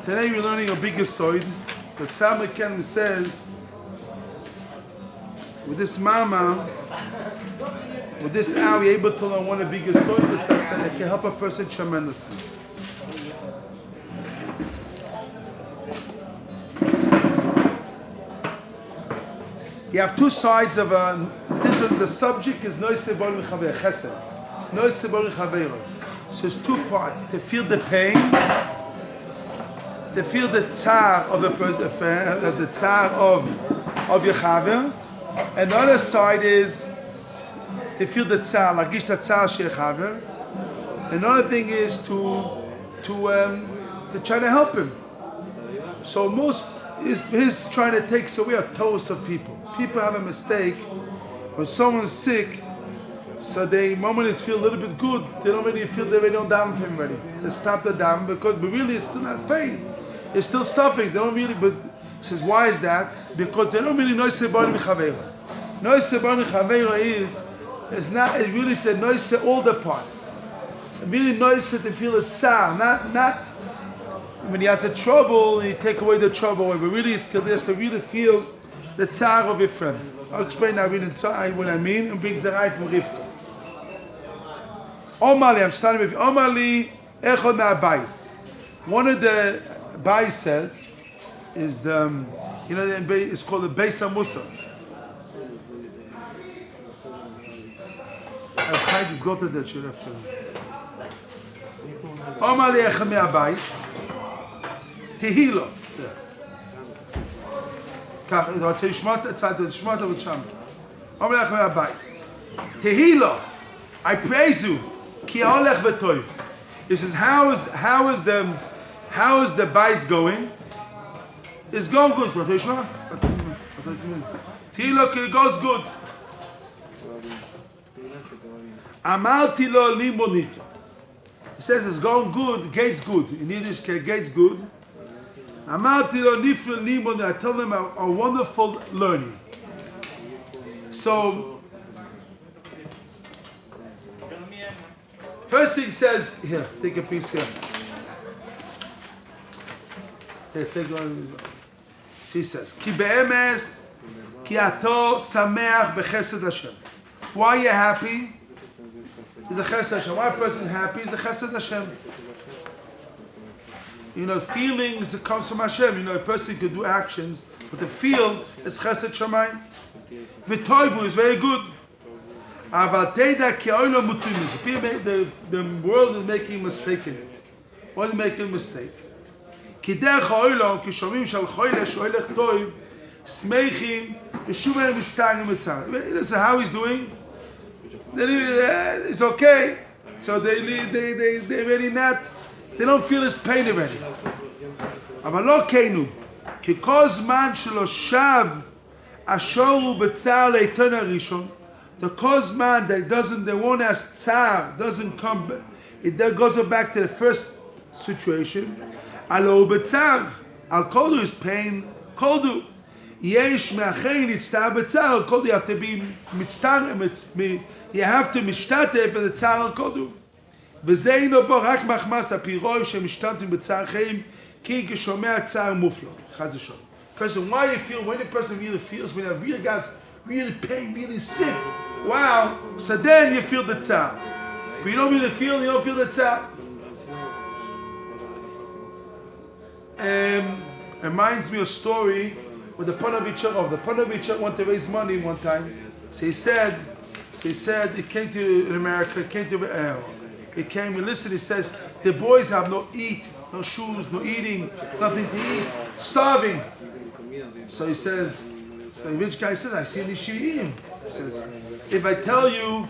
Today we're learning a bigger side. The Saba Mikelem says, with this mama, with this hour, you're able to learn one of the biggest sodas that it can help a person tremendously. You have two sides of a. This is the subject is noise bor mechaver chesed, noise bor mechaver. So it's two parts: to feel the pain, to feel the tsar of a person, the tsar of your chaver, and the other side is to feel the tsar, lagish the tsar shel chaver. Another thing is to try to help him. So most is trying to take away a toast of people. People have a mistake when someone's sick, so they moment is feel a little bit good. They don't really feel they don't daven for him already. They stop the daven because but really it still has pain. It's still suffering. They don't really. But he says why is that? Because they don't really know sebor mechaveira. Know sebor mechaveira is not it really to know all the parts. It really knows to feel the tsar, not. When he has a trouble, you take away the trouble. But really, it's to really feel the tsar of your friend. I'll explain now what I mean and bring Zerai from Rivka. Omali, I'm starting with Omali Echod Me'abayis. One of the Bayis says is it's called the Beis HaMusa. I'll try to go to that shit after. Omali Echod Me'abayis. Tehilo. Tehilo, I praise you. Ki olech v'toiv. He says, how is the bais going? It's going good. Tehilo, it goes good. Amalti lo limonich. He says it's going good. Gates good. In Yiddish, gates good. I tell them a wonderful learning. So, first thing he says, here, take a piece here. Here, take one. She says, Ki be'emes, ki ato sameach b'chesed Hashem. Why are you happy? Is a chesed Hashem. Why a person happy is a chesed Hashem. Feelings that comes from Hashem. A person could do actions, but the feel is chesed shamayim. V'toivu is very good. Aval teida ki oilo mutumis. The world is making a mistake in it. What is making a mistake? Ki derech oilo ki shomim shal choyle shoylech toiv smeichim yeshuv el mistagim mitzar. Listen how he's doing. It's okay. So they really not. They don't feel his pain already. אבל לא כנו, כי כל זמן שלא שב השור הוא בצער לעיתון הראשון, the כל זמן that the one as tsar doesn't come, it goes back to the first situation, הלא הוא בצער, על כל דו is pain, כל דו. יש מאחרי נצטער בצער, כל דו you have to be מצטער, you have to משתתף in the צער על כל דו. וזה אינו בו רק מחמס הפירוי שמשתתפים בצער חיים כי כשומע צער מופלא. חס ושלום. Person, why you feel, when a person really feels, when a real guy's really pain, really sick, wow, so then you feel the tzar. But you don't really feel, you don't feel the tzar. Reminds me of a story with the Panda Beach. The Panda Beach wanted to raise money one time. So he said he came to America, he came and listened, he says, the boys have no eat, no shoes, no eating, nothing to eat, starving. So he says, the rich guy says, I see the shi'im. He says, if I tell you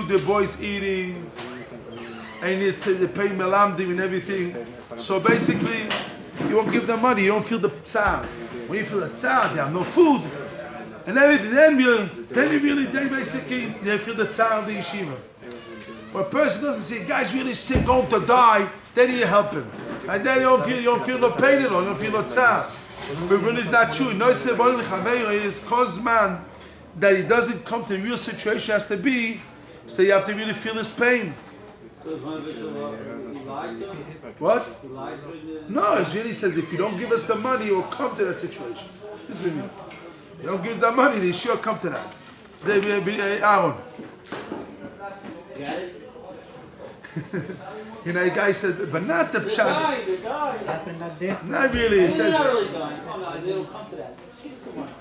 the boys eating, and they pay melamdim and everything, so basically, you won't give them money, you don't feel the tsar. When you feel the tsar, they have no food, and everything, then basically, they feel the tsar of the yeshiva. When a person doesn't see a guy's really sick, going to die, then you help him. And then you don't feel no pain at all, you don't feel no tzar. But when it's not true, no sebor mechaveira is cause man that he doesn't come to the real situation has to be, so you have to really feel his pain. What? No, it really says if you don't give us the money, you'll come to that situation. This is what it means. You don't give us the money, they sure come to that. Aaron. You know, a guy said, but not the pshat. The guy. Not really. He said, not really dying. Oh, no, they don't come to that. Just give us some money.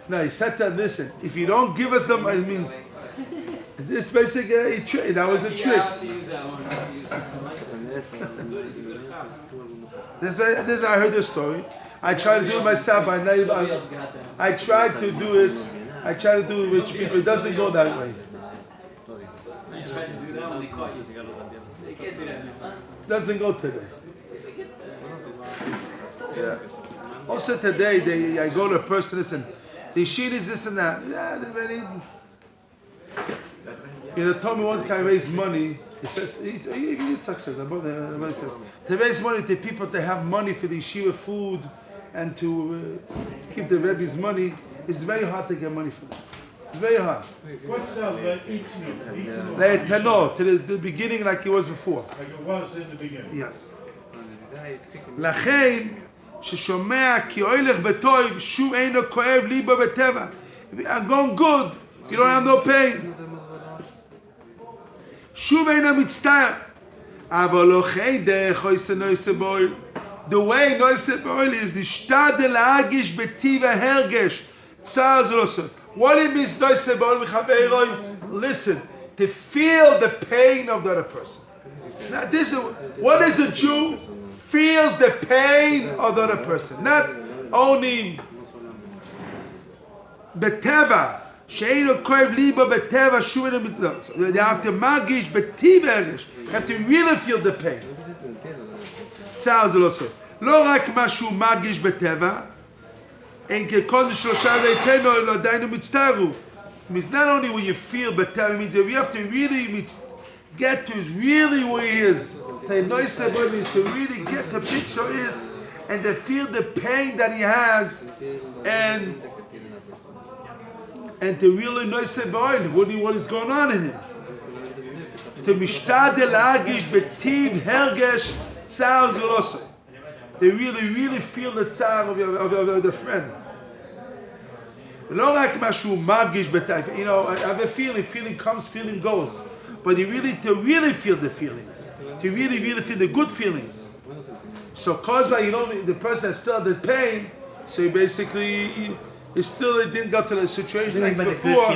no, he said that, listen, if you don't give us the money, it means, this basically a trick. That was a trick. I have to use that one. This I heard this story. I tried to do it myself. I tried to do it. I try to do it with people. It doesn't go that way. I tried to do that when they caught you. They can't do that. Doesn't go today. Yeah. Also today, I go to a person, listen, the sheet is this and that. Yeah, they're very. You know, told me one guy raised money. He says, it's success. He says, to raise money to people to have money for the yeshiva food and to give the Rebbe's money, it's very hard to get money for them. It's very hard. What's each meal? To the beginning like it was before. Like it was in the beginning. Yes. לכן, ששומע כי הולך בטוב, שום אינו כואב ליבו בטבע. I'm going good, you don't have no pain. שום אינו מצטער. אבל לא כן דרך אויסה נויסה בויל. The way נויסה בויל is להשתדל להרגיש בטיב ההרגש. צער זה לא סוד. What it means נויסה בויל מחברוי? Listen, to feel the pain of the other person. Now this is, what is a Jew? Feels the pain of the other person. Not only בטבע. שאינו כואב ליבו בטבע שום אינו מצטער. You have to מרגיש בטיב ההרגש. You have to really feel the pain. צער זה לא סוד. לא רק מה שהוא מרגיש בטבע, אין ככל שלושה ואיתנו לא עדיין מצטערו. It means not only when you feel בטבע, it means you have to really get to really where he is. To really get the picture is and to feel the pain that he has and to really know what is going on in him. To mishtadel lagish betiv hergesh tzar zulosay. They really feel the tzar of the friend. לא רק משהו מרגיש בטייף, you know, I have a feeling comes, feeling goes. But to really feel the feelings, to really feel the good feelings. So caused by, you know, the person has still the pain, so he basically, it didn't get to the situation like before.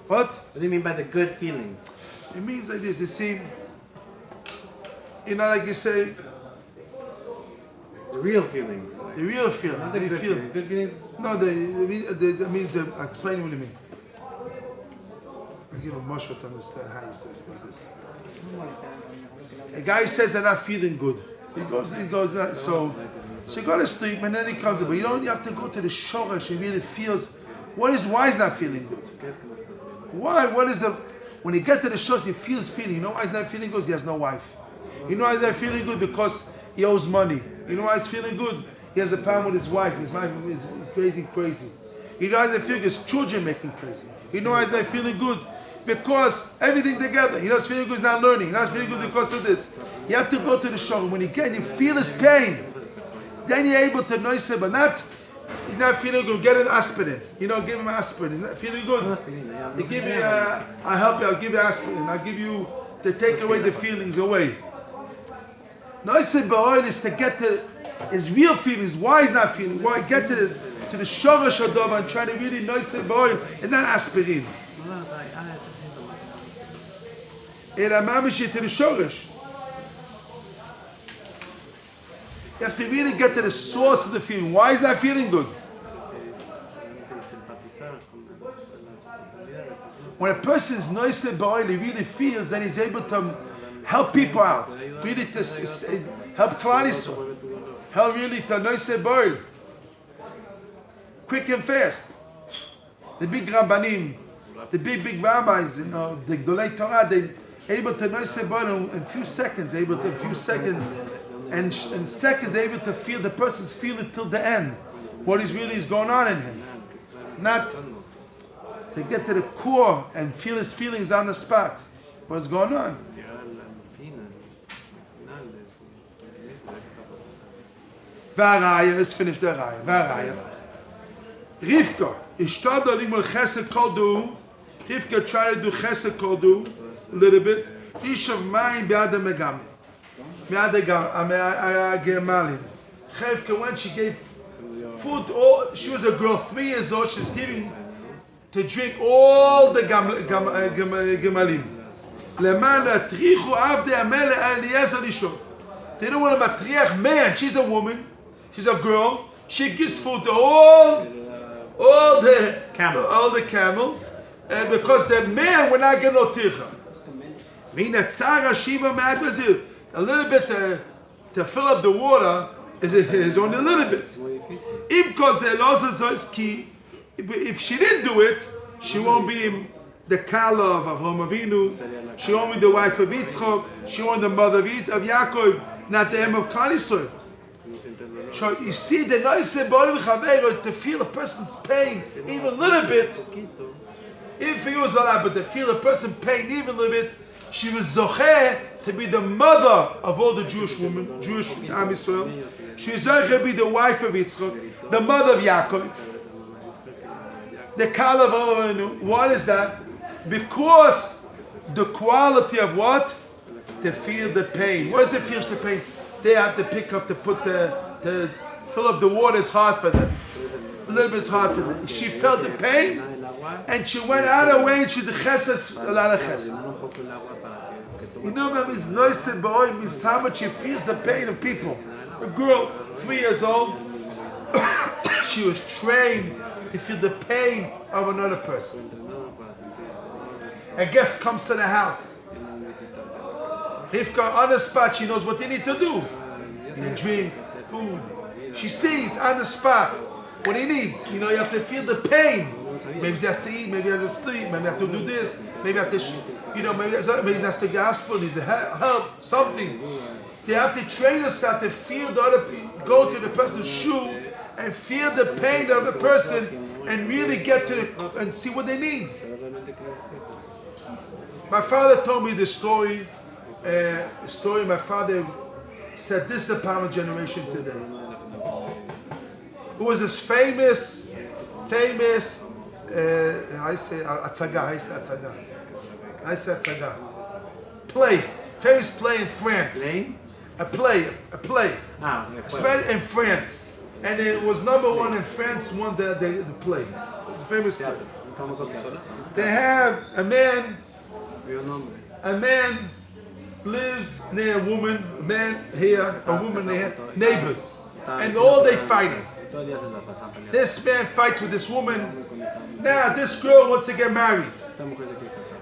What do you mean by the good feelings? What? What do you mean by the good feelings? It means like this, you see, you know, like you say, The real feelings. the real feeling, Not the they good feel. feelings. Good feelings. No, that means, I'll explain what you mean. I'll give a mushroom to understand how he says about this. A guy says, I'm not feeling good. He goes, so you go to sleep and then he comes, but you have to go to the shoresh. He really feels, why is he not feeling good? Why? When he gets to the shoresh, he feels feeling. You know why he's not feeling good? He has no wife. You know why he's not feeling good? Because he owes money. You know why he's feeling good? He has a problem with his wife. His wife is crazy. You know why he's not feeling good? His children make him crazy. You know why he's not feeling good? Because everything together. He knows feeling good is not learning. He knows feeling good because of this. You have to go to the shore. When you feel his pain, then you're able to know it, but not, he's not feeling good, get him aspirin. You know, give him aspirin. He's not feeling good. You give me, I'll help you, I'll give you aspirin. I'll give you, to take away the feelings away. Noiseh ba'oil is to get to his real feelings. Why he's not feeling? Why get to the shoresh hadov and try to really noiseh ba'oil and not aspirin. And to the shoresh. You have to really get to the source of the feeling. Why is that feeling good? When a person is noiseh ba'oil, he really feels, then he's able to help people out. Really to help Klal Yisrael. Help really to noiseh ba'oil. Quick and fast. The big rabbanim, the big rabbis, you know, the Gdolei Torah, they able to noiseh ba'oil in a few seconds, and seconds able to feel the person's feeling till the end. What is going on in him. Not to get to the core and feel his feelings on the spot. What's going on? Varaya, let's finish the Raya. Varaya. Rivka, Ishtada Limul Chesed Kodu. Rivka tried to do Chesed Kodu a little bit. Rishav Mayim Be'ada Megami. Be'ada Gemalim. Rivka, when she gave food, she was a girl, 3 years old, she's giving to drink all the Gemalim. Leman Atrichu Avde Amele Eliezer Lishon. They don't want to matriach man. She's a woman. She's a girl. She gives food to all the camels, and because the man will not get no ticha. Mina tzara shiva magazir. A little bit to fill up the water is only a little bit. If she didn't do it, she won't be the kala of Avraham Avinu. She won't be the wife of Yitzchak. She won't be the mother of Yaakov, not the em of Klal Yisrael. So you see the noise to feel a person's pain even a little bit. Even if he was alive, but to feel a person's pain even a little bit, she was zocheh to be the mother of all the Jewish women, Jewish Am Yisrael. She was zocheh to be the wife of Yitzchak, the mother of Yaakov, the kala of Avinu. What is that? Because the quality of what? To feel the pain. What is the feel the pain? They have to pick up to put to fill up the water is hard for them. A little bit is hard for them. She felt the pain, and she went out of her way and she did chesed, a lot of chesed. You know, it's nice and boy, means how much she feels the pain of people. A girl, 3 years old, she was trained to feel the pain of another person. A guest comes to the house. Rivka, on the spot, she knows what they need to do. Drink, food. She sees on the spot what he needs. You know, you have to feel the pain. Maybe he has to eat, maybe he has to sleep, maybe he has to do this, maybe he has to, maybe he has to gospel, he needs to help, something. You have to train yourself to feel the other people, go to the person's shoe and feel the pain of the person and really get to and see what they need. My father told me this story. My father said this is the power generation today. Who was this famous I say atzaga. Famous play in France. A play. In France. And it was #1 in France, won the play. It was a famous play. They have a man lives near a woman, a man here, a woman there, neighbors. And all they fighting. This man fights with this woman. Now this girl wants to get married.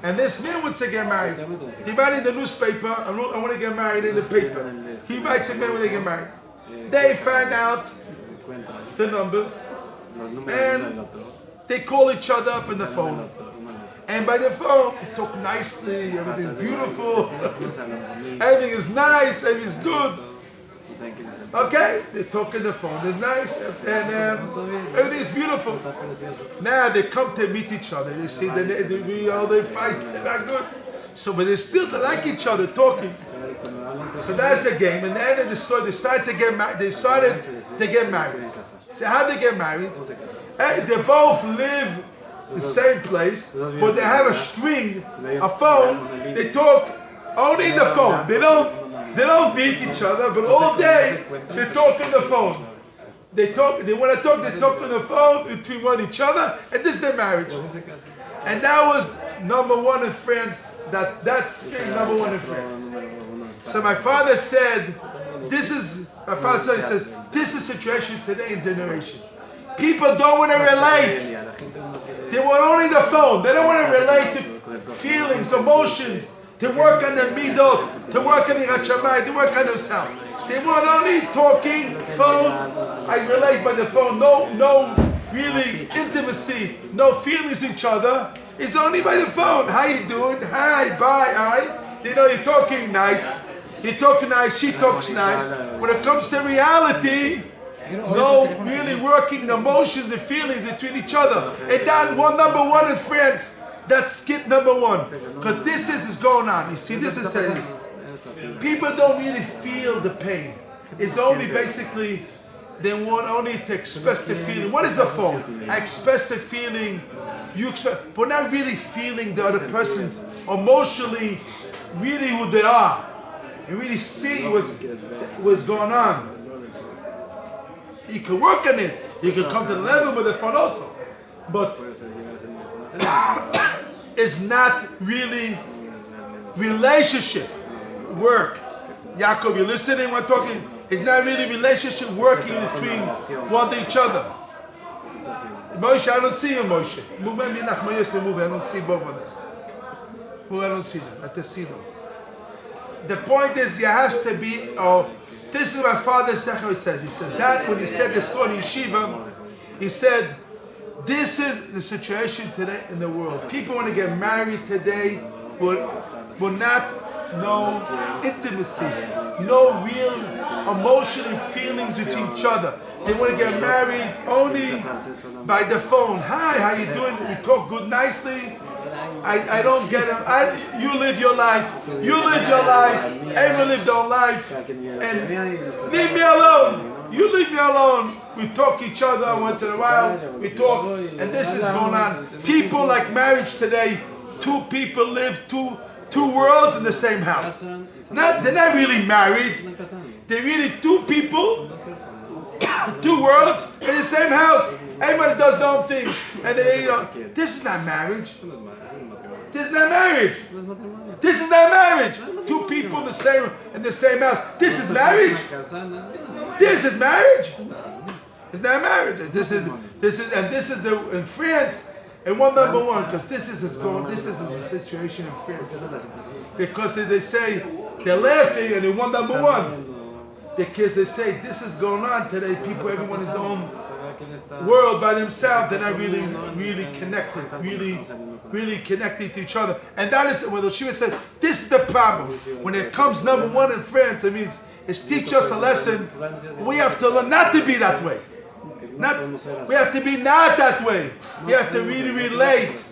And this man wants to get married. He writes in the newspaper, I want to get married in the paper. He writes a man when they get married. They find out the numbers. And they call each other up on the phone. And by the phone, they talk nicely, everything's beautiful, everything is nice, everything is good. Okay, they talk on the phone, it's nice, and everything is beautiful. Now they come to meet each other, they see they fight, they're not good. So, but they like each other, talking. So that's the game, and at the end of the story, they started to get married. So how they get married? They both live the same place, but they have a string, a phone. They talk only in the phone. They don't meet each other, but all day they talk on the phone. They want to talk. They talk on the phone between each other, and this is their marriage. And that was #1 in France. That's string #1 in France. So my father said, this is the situation today in generation. People don't want to relate. They want only the phone. They don't want to relate to feelings, emotions, to work on their midot, to work on the Hachamai, to work on themselves. They want only talking, phone. I relate by the phone. No really intimacy, no feelings each other. It's only by the phone. How you doing? Hi, bye, hi. You're talking nice. You talk nice, she talks nice. When it comes to reality, no really working the emotions, the feelings between each other. And that one #1 in France, that's skit #1. Because this is going on. You see, this is serious. People don't really feel the pain. It's only basically they want only to express the feeling. What is a phone? I express the feeling. You express, but not really feeling the other person's emotionally, really who they are. You really see what's going on. You can work on it. You can come to the level with the phone also, but it's not really relationship work. Yaakov, you're listening? We're talking. It's not really relationship working between one to each other. Moshe, I don't see you, Moshe. Move, I don't see both of them. Move, I don't see them. I just see them. The point is, there has to be. This is what my father says. He said that when he said this for yeshiva, he said, this is the situation today in the world. People want to get married today, will not know intimacy, no real emotional feelings between each other. They want to get married only by the phone. Hi, how you doing? We talk good nicely. I don't get it. You live your life. You live your life. Everyone live their own life. And leave me alone. You leave me alone. We talk each other once in a while. We talk. And this is going on. People like marriage today. Two people live two worlds in the same house. They're not really married. They're really two people, two worlds in the same house. Everybody does their own thing. And they, this is not marriage. This is not marriage. This is not marriage. Two people in the same house. This is marriage. This is marriage. It's not marriage. This is in France. And one number one, because this is a situation in France. Because they say they're laughing and they want number one. Because they say this is going on today. People, everyone is their own world by themselves. They're not really connected, really connected to each other. And that is when the Shiva says this is the problem. When it comes number one in France, it means it's teach us a lesson. We have to learn not to be that way. We have to be not that way. We have to really relate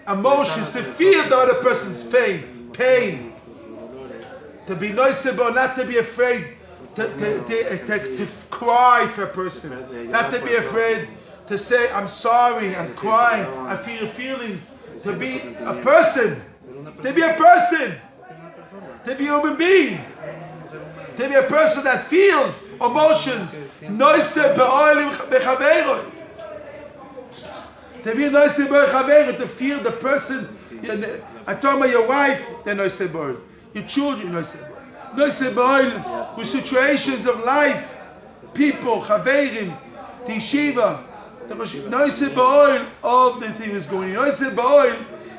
emotions, to feel the other person's pain. To be noisable, not to be afraid to cry for a person. Not to be afraid to say, I'm sorry, I'm crying, I feel your feelings. To be a person. To be a person. To be a human being. To be a person that feels emotions. To be to feel the person. I told my your wife, then your children, with situations of life, people, chaverim, yeshiva, all the things going on.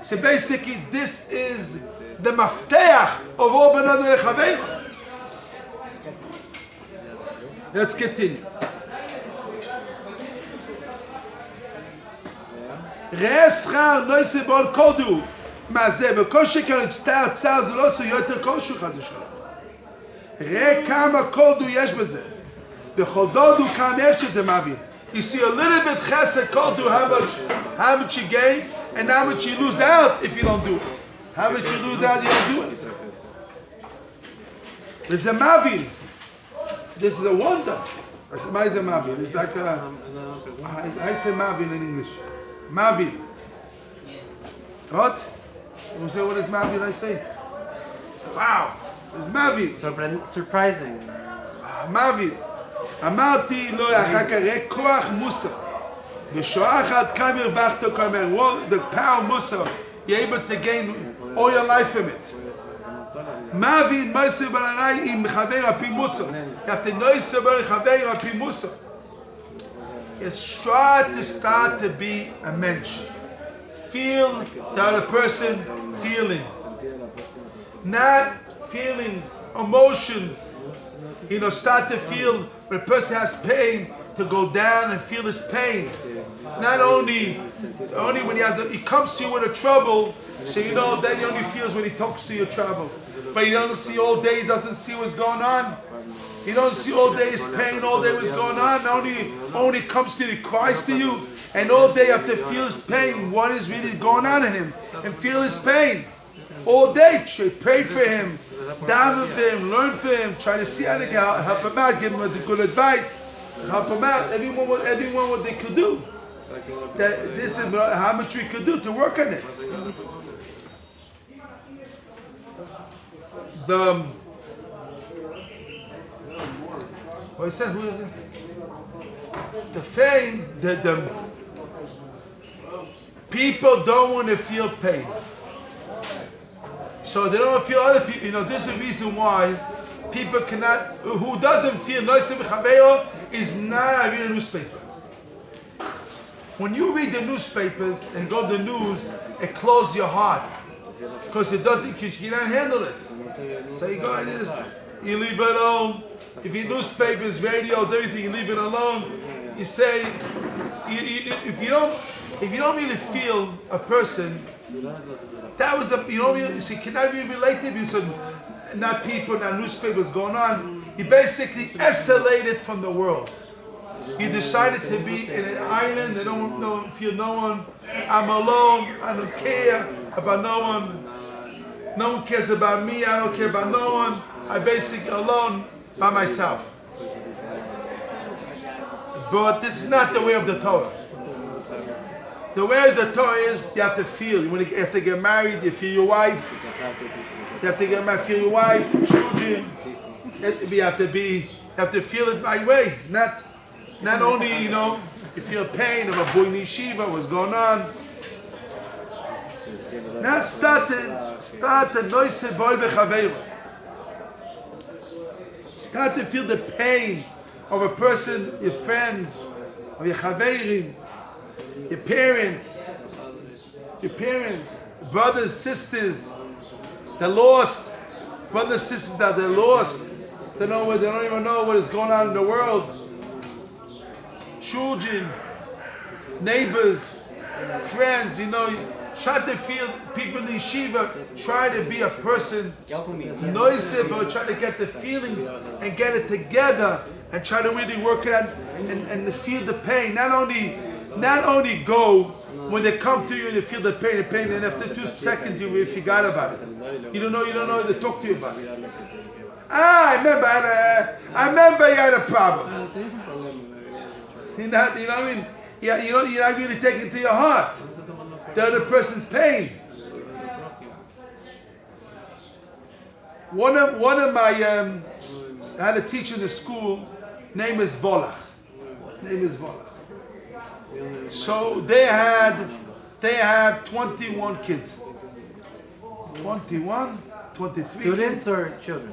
So basically, this is the mafteach of all benadar chaverim. Let's continue. Re'eschar noise bol kodu. Mazeh v'kol sheker tzar זה לא עשוי יותר כלשהו חס ושלום. ראה כמה קודו יש בזה. בכל דודו כמה יש את זה מביא. You see a little bit chesed kodu, how much you gain and how much you lose out if you don't do it. How much you lose out if you don't do it. There's a mavin. This is a wonder. What is a mavin? It's like a, I say mavin in English. Mavin. What? You say what is mavin? I say. Wow. It's mavin. Surprising. mavin. אמרתי לו אחר כך ראה כוח מוסר. ושואה אחת כמה הרווחת כמה. The power musar. You're able to gain all your life from it. Mavin Moshe Balarai im Chaver Api Musa. You have to know Saba Mikelem Api Musa. It's try to start to be a mensch. Feel the other person feelings. Not feelings, emotions. Start to feel when a person has pain, to go down and feel his pain. Not only when he comes to you with a trouble, so then he only feels when he talks to your trouble. But you don't see all day, he doesn't see what's going on. You don't see all day his pain, all day what's going on. Only comes to you, he cries to you, and all day you have to feel his pain, what is really going on in him, and feel his pain. All day, pray for him, daven for him, learn for him, try to see how to help him out, give him the good advice, help him out. Everyone what they could do. That this is how much we could do to work on it. What he said? Who is it? The fame, the people don't want to feel pain. So they don't want to feel other people. You know, this is the reason why people cannot, who doesn't feel Noisim Chaveo is not reading a newspaper. When you read the newspapers and go to the news, it closes your heart. Because it doesn't, because you cannot handle it. So you go like this, you leave it alone. If you newspapers, radios, everything, you leave it alone. You say, if you don't really feel a person, that was you don't really, see, cannot really relate to you. So not people, not newspapers going on. You basically isolated from the world. You decided to be in an island. They don't feel no one. I'm alone. I don't care about no one. No one cares about me. I don't care about no one. I'm basically alone by myself. But this is not the way of the Torah. The way of the Torah is you have to feel. You have to get married. You feel your wife. You have to get married. Feel your wife, children. You have to feel it my way. Not only, you know, you feel pain of a boy in yeshiva, what's going on. Not start the noise boy bechaveiro. Start to feel the pain of a person, your friends, of your chaveirim, your parents, brothers, sisters, the lost, brothers, sisters that they're lost. They don't even know what is going on in the world. Children, neighbors, friends, you know, try to feel people in yeshiva, try to be a person, noisy, but try to get the feelings and get it together and try to really work it out and feel the pain. Not only go when they come to you and you feel the pain, and after 2 seconds you forgot about it. You don't know they talk to you about it. I remember you had a problem. You know what I mean? Yeah, you're not really taking it to your heart the other person's pain. One of my I had a teacher in the school. Name is Volach. So they have 21 kids. 21, 23 Students kids. or children?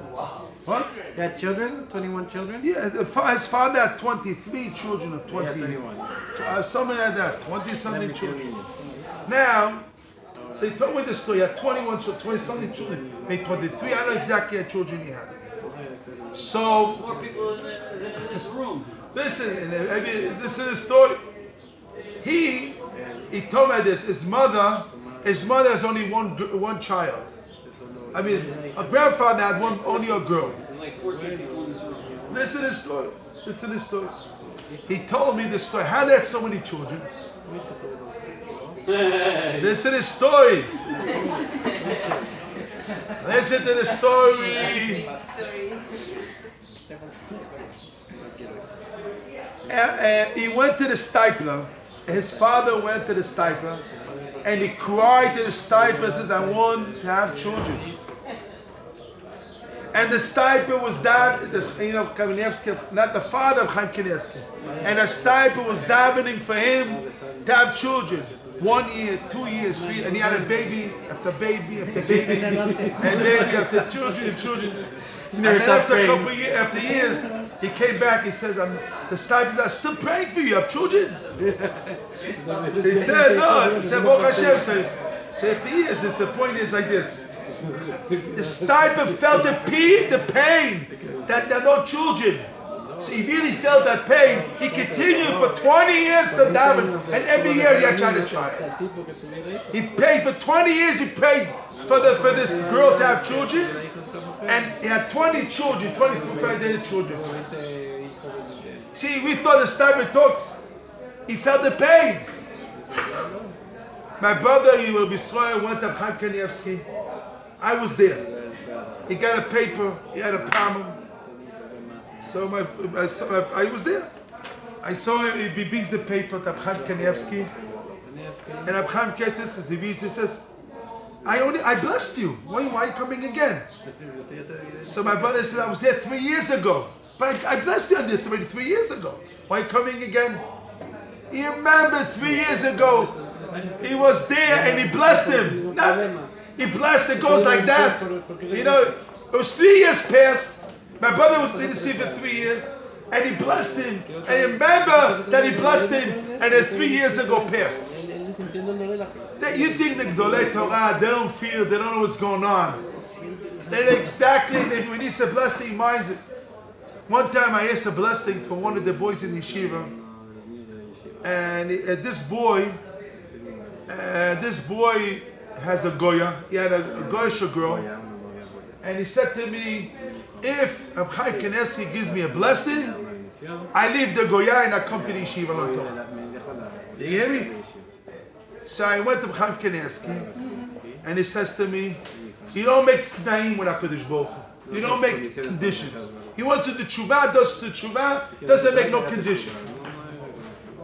What? You had children? 21 children? Yeah, his father had 23 children, or 20. Yeah, 21. Something like that, 20-something children. Now, so he told me the story. He had 21 children, 20-something children, maybe 23. I don't know exactly how children he had. So, More people in this room. listen to the story. He told me this. His mother has only one child. I mean, a grandfather had only a girl. There's like 14 people in this room. Listen to this story. He told me this story. How they had so many children? Listen to the story. Listen to the story. He went to the stipler. His father went to the stipler, and he cried to the stipler and says, "I want to have children." And the stipler was Kamenevsky, not the father of Chaim Kanievsky. And the stipler was davening for him to have children. 1 year, 2 years, 3, and he had a baby after baby after baby, and baby after children. And then after a couple of years, after years, he came back. He says, "The stipler says, I'm still praying for you. You have children." So he said, "No." He said, "Baruch Hashem." So after years, the point is like this. The stipler felt the pain that there are no children. So he really felt that pain. He continued for 20 years to daven, and every year he had tried to try it. He prayed for 20 years. He prayed for this girl to have children, and he had 20 children, 25 children. See, we thought the stipler talks. He felt the pain. My brother, he will be sorry, went to Chaim Kanievsky. I was there. He got a paper. He had a problem. So I was there. I saw him. He brings the paper to Abcham Kanievsky, and Abcham says, he says, I blessed you. Why are you coming again? So my brother said, I was there 3 years ago. But I blessed you on this already 3 years ago. Why are you coming again? He remembered 3 years ago. He was there and he blessed him. He blessed, it goes like that. You know, it was 3 years past. My brother didn't see for 3 years. And he blessed him. And remember that he blessed him. And then 3 years ago passed. That you think the Gdolei Torah, they don't feel, they don't know what's going on. When he said blessing, he minds it. One time I asked a blessing for one of the boys in yeshiva. And this boy has a Goya. He had a Goyish girl. And he said to me, if Abchai Knesset gives me a blessing, I leave the Goya and I come to the yeshiva on Torah. You hear me? So I went to Abchai Knesset and he says to me, you don't make tnaim with HaKadosh Baruch Hu. You don't make conditions. He wants to do tshuva, does the tshuva, doesn't make no condition.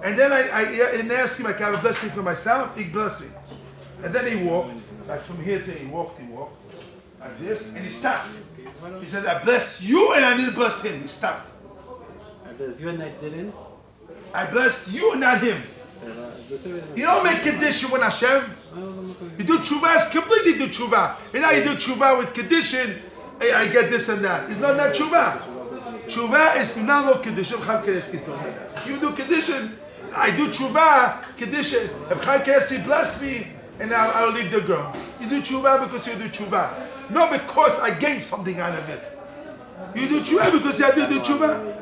And then I asked him, I can have a blessing for myself. He blessed me. And then he walked, like from here to he walked, like this, and he stopped. He said, I blessed you and I didn't bless him. He stopped. I blessed you and I didn't? I blessed you and not him. You don't make condition with Hashem. You do tshuva, it's completely do tshuva. And now you do tshuva with condition, hey, I get this and that. It's not that tshuva. Tshuva is not no condition. If you do condition, I do tshuva, condition. If Chaim Knesset bless me, and I'll leave the girl. You do tshuva because you do tshuva. Not because I gain something out of it. You do tshuva because you have to do tshuva.